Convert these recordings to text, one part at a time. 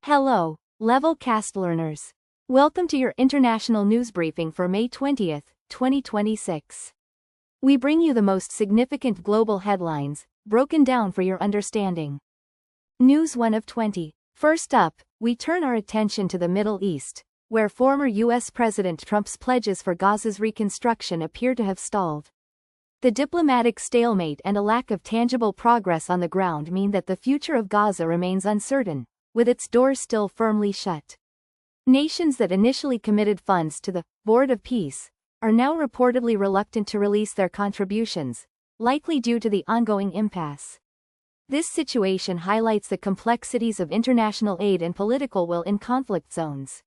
Hello, Level Cast learners. Welcome to your international news briefing for May 20th, 2026. We bring you the most significant global headlines, broken down for your understanding. News 1 of 20. First up, we turn our attention to the Middle East, where former U.S. President Trump's pledges for Gaza's reconstruction appear to have stalled. The diplomatic stalemate and a lack of tangible progress on the ground mean that the future of Gaza remains uncertain, with its doors still firmly shut. Nations that initially committed funds to the Board of Peace are now reportedly reluctant to release their contributions, likely due to the ongoing impasse. This situation highlights the complexities of international aid and political will in conflict zones.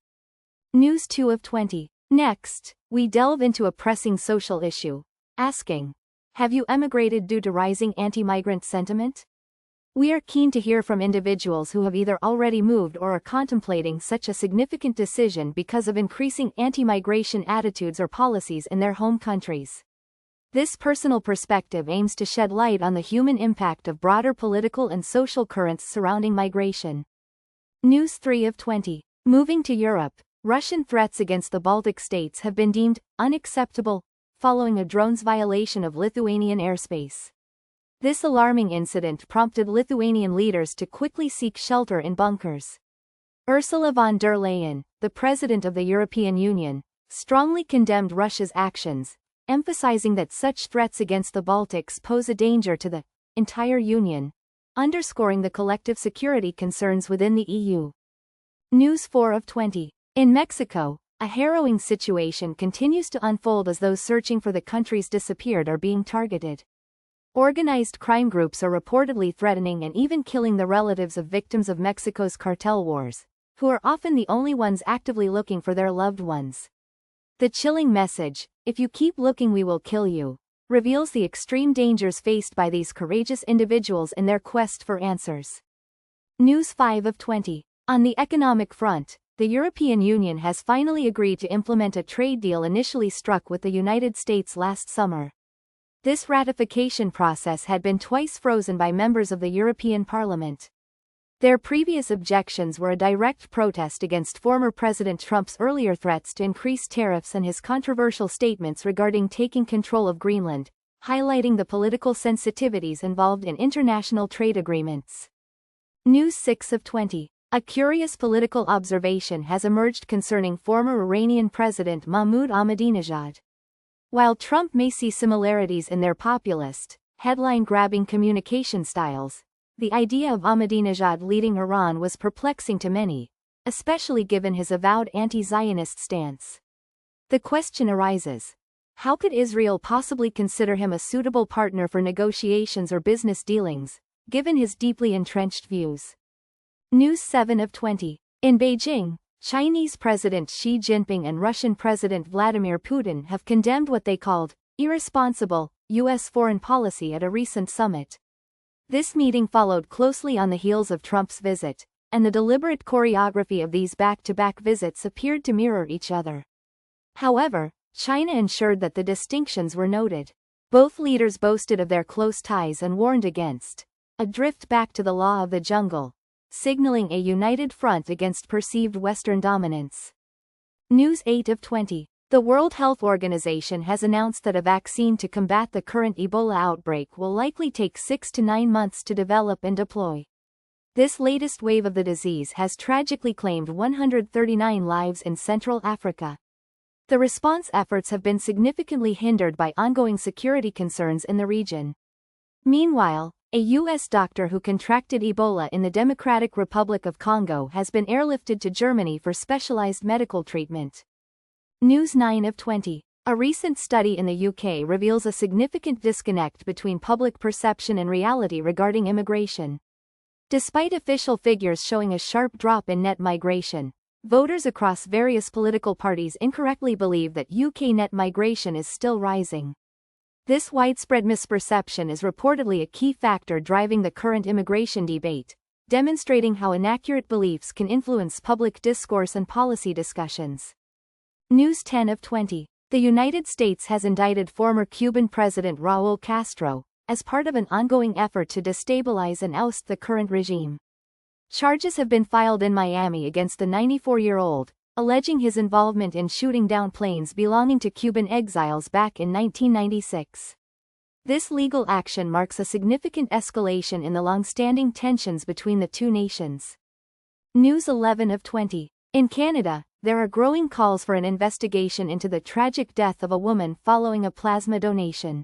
News 2 of 20. Next, we delve into a pressing social issue, asking, have you emigrated due to rising anti-migrant sentiment? We are keen to hear from individuals who have either already moved or are contemplating such a significant decision because of increasing anti-migration attitudes or policies in their home countries. This personal perspective aims to shed light on the human impact of broader political and social currents surrounding migration. News 3 of 20. Moving to Europe, Russian threats against the Baltic states have been deemed unacceptable, following a drone's violation of Lithuanian airspace. This alarming incident prompted Lithuanian leaders to quickly seek shelter in bunkers. Ursula von der Leyen, the President of the European Union, strongly condemned Russia's actions, emphasizing that such threats against the Baltics pose a danger to the entire Union, underscoring the collective security concerns within the EU. News 4 of 20. In Mexico, a harrowing situation continues to unfold as those searching for the country's disappeared are being targeted. Organized crime groups are reportedly threatening and even killing the relatives of victims of Mexico's cartel wars, who are often the only ones actively looking for their loved ones. The chilling message, "If you keep looking we will kill you," reveals the extreme dangers faced by these courageous individuals in their quest for answers. News 5 of 20. On the economic front, the European Union has finally agreed to implement a trade deal initially struck with the United States last summer. This ratification process had been twice frozen by members of the European Parliament. Their previous objections were a direct protest against former President Trump's earlier threats to increase tariffs and his controversial statements regarding taking control of Greenland, highlighting the political sensitivities involved in international trade agreements. News 6 of 20. A curious political observation has emerged concerning former Iranian President Mahmoud Ahmadinejad. While Trump may see similarities in their populist, headline-grabbing communication styles, the idea of Ahmadinejad leading Iran was perplexing to many, especially given his avowed anti-Zionist stance. The question arises, how could Israel possibly consider him a suitable partner for negotiations or business dealings, given his deeply entrenched views? News 7 of 20. In Beijing, Chinese President Xi Jinping and Russian President Vladimir Putin have condemned what they called irresponsible U.S. foreign policy at a recent summit. This meeting followed closely on the heels of Trump's visit, and the deliberate choreography of these back-to-back visits appeared to mirror each other. However, China ensured that the distinctions were noted. Both leaders boasted of their close ties and warned against a drift back to the law of the jungle, signaling a united front against perceived Western dominance. News 8 of 20. The World Health Organization has announced that a vaccine to combat the current Ebola outbreak will likely take 6 to 9 months to develop and deploy. This latest wave of the disease has tragically claimed 139 lives in Central Africa. The response efforts have been significantly hindered by ongoing security concerns in the region. Meanwhile, a U.S. doctor who contracted Ebola in the Democratic Republic of Congo has been airlifted to Germany for specialized medical treatment. News 9 of 20. A recent study in the UK reveals a significant disconnect between public perception and reality regarding immigration. Despite official figures showing a sharp drop in net migration, voters across various political parties incorrectly believe that UK net migration is still rising. This widespread misperception is reportedly a key factor driving the current immigration debate, demonstrating how inaccurate beliefs can influence public discourse and policy discussions. News 10 of 20. The United States has indicted former Cuban President Raúl Castro, as part of an ongoing effort to destabilize and oust the current regime. Charges have been filed in Miami against the 94-year-old, alleging his involvement in shooting down planes belonging to Cuban exiles back in 1996. This legal action marks a significant escalation in the long-standing tensions between the two nations. News 11 of 20. In Canada, there are growing calls for an investigation into the tragic death of a woman following a plasma donation.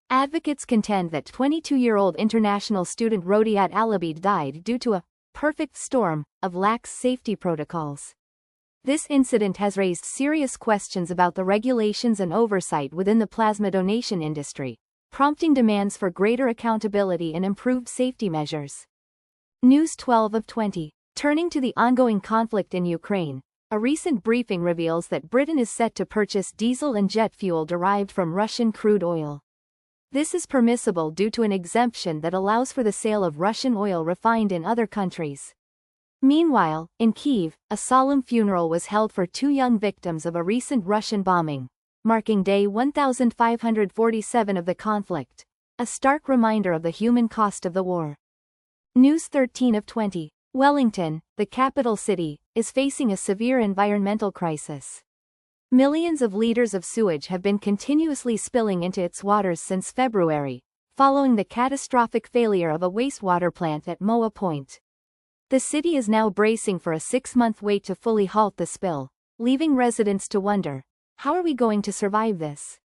Advocates contend that 22-year-old international student Rodiat Alabid died due to a perfect storm of lax safety protocols. This incident has raised serious questions about the regulations and oversight within the plasma donation industry, prompting demands for greater accountability and improved safety measures. News 12 of 20. Turning to the ongoing conflict in Ukraine, a recent briefing reveals that Britain is set to purchase diesel and jet fuel derived from Russian crude oil. This is permissible due to an exemption that allows for the sale of Russian oil refined in other countries. Meanwhile, in Kyiv, a solemn funeral was held for two young victims of a recent Russian bombing, marking day 1547 of the conflict, a stark reminder of the human cost of the war. News 13 of 20. Wellington, the capital city, is facing a severe environmental crisis. Millions of liters of sewage have been continuously spilling into its waters since February, following the catastrophic failure of a wastewater plant at Moa Point. The city is now bracing for a 6-month wait to fully halt the spill, leaving residents to wonder, how are we going to survive this?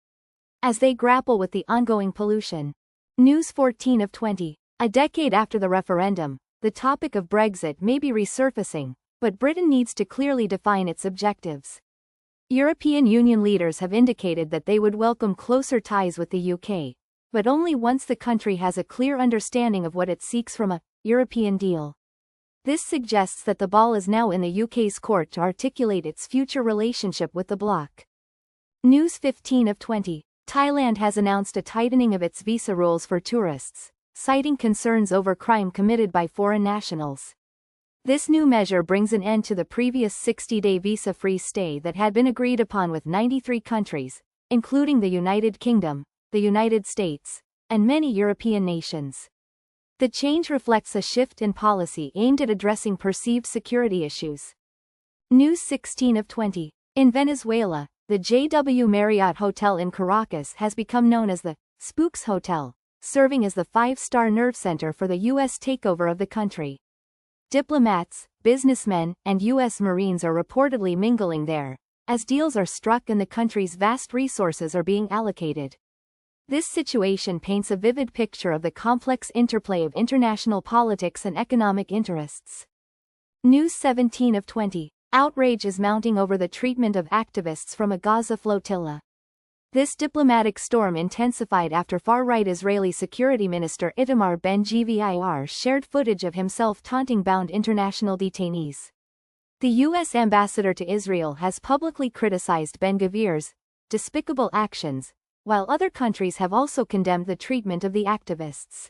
As they grapple with the ongoing pollution. News 14 of 20. A decade after the referendum, the topic of Brexit may be resurfacing, but Britain needs to clearly define its objectives. European Union leaders have indicated that they would welcome closer ties with the UK, but only once the country has a clear understanding of what it seeks from a European deal. This suggests that the ball is now in the UK's court to articulate its future relationship with the bloc. News 15 of 20. Thailand has announced a tightening of its visa rules for tourists, citing concerns over crime committed by foreign nationals. This new measure brings an end to the previous 60-day visa-free stay that had been agreed upon with 93 countries, including the United Kingdom, the United States, and many European nations. The change reflects a shift in policy aimed at addressing perceived security issues. News 16 of 20. In Venezuela, the JW Marriott Hotel in Caracas has become known as the Spooks Hotel, serving as the 5-star nerve center for the U.S. takeover of the country. Diplomats, businessmen, and U.S. Marines are reportedly mingling there, as deals are struck and the country's vast resources are being allocated. This situation paints a vivid picture of the complex interplay of international politics and economic interests. News 17 of 20. Outrage is mounting over the treatment of activists from a Gaza flotilla. This diplomatic storm intensified after far-right Israeli Security Minister Itamar Ben-Gvir shared footage of himself taunting bound international detainees. The U.S. ambassador to Israel has publicly criticized Ben-Gvir's despicable actions, while other countries have also condemned the treatment of the activists.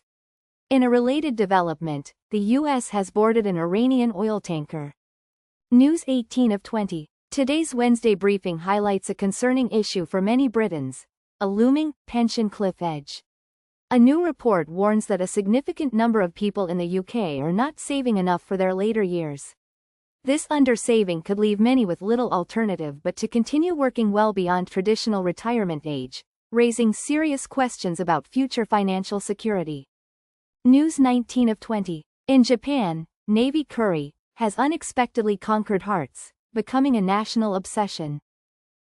In a related development, the U.S. has boarded an Iranian oil tanker. News 18 of 20. Today's Wednesday briefing highlights a concerning issue for many Britons, a looming pension cliff edge. A new report warns that a significant number of people in the UK are not saving enough for their later years. This undersaving could leave many with little alternative but to continue working well beyond traditional retirement age, raising serious questions about future financial security. News 19 of 20. In Japan, Navy curry has unexpectedly conquered hearts, becoming a national obsession.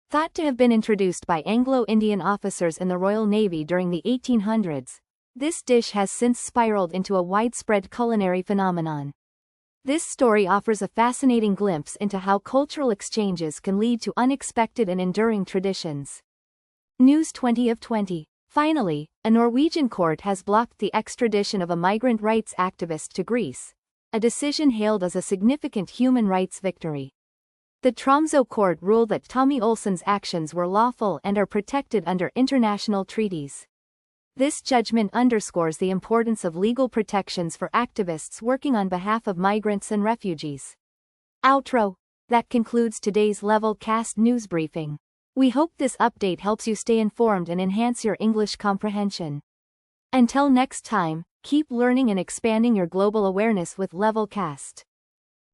Thought to have been introduced by Anglo-Indian officers in the Royal Navy during the 1800s, this dish has since spiraled into a widespread culinary phenomenon. This story offers a fascinating glimpse into how cultural exchanges can lead to unexpected and enduring traditions. News 20 of 20. Finally, a Norwegian court has blocked the extradition of a migrant rights activist to Greece, a decision hailed as a significant human rights victory. The Tromsø court ruled that Tommy Olsen's actions were lawful and are protected under international treaties. This judgment underscores the importance of legal protections for activists working on behalf of migrants and refugees. Outro. That concludes today's Level Cast news briefing. We hope this update helps you stay informed and enhance your English comprehension. Until next time, Keep learning and expanding your global awareness with Levelcast.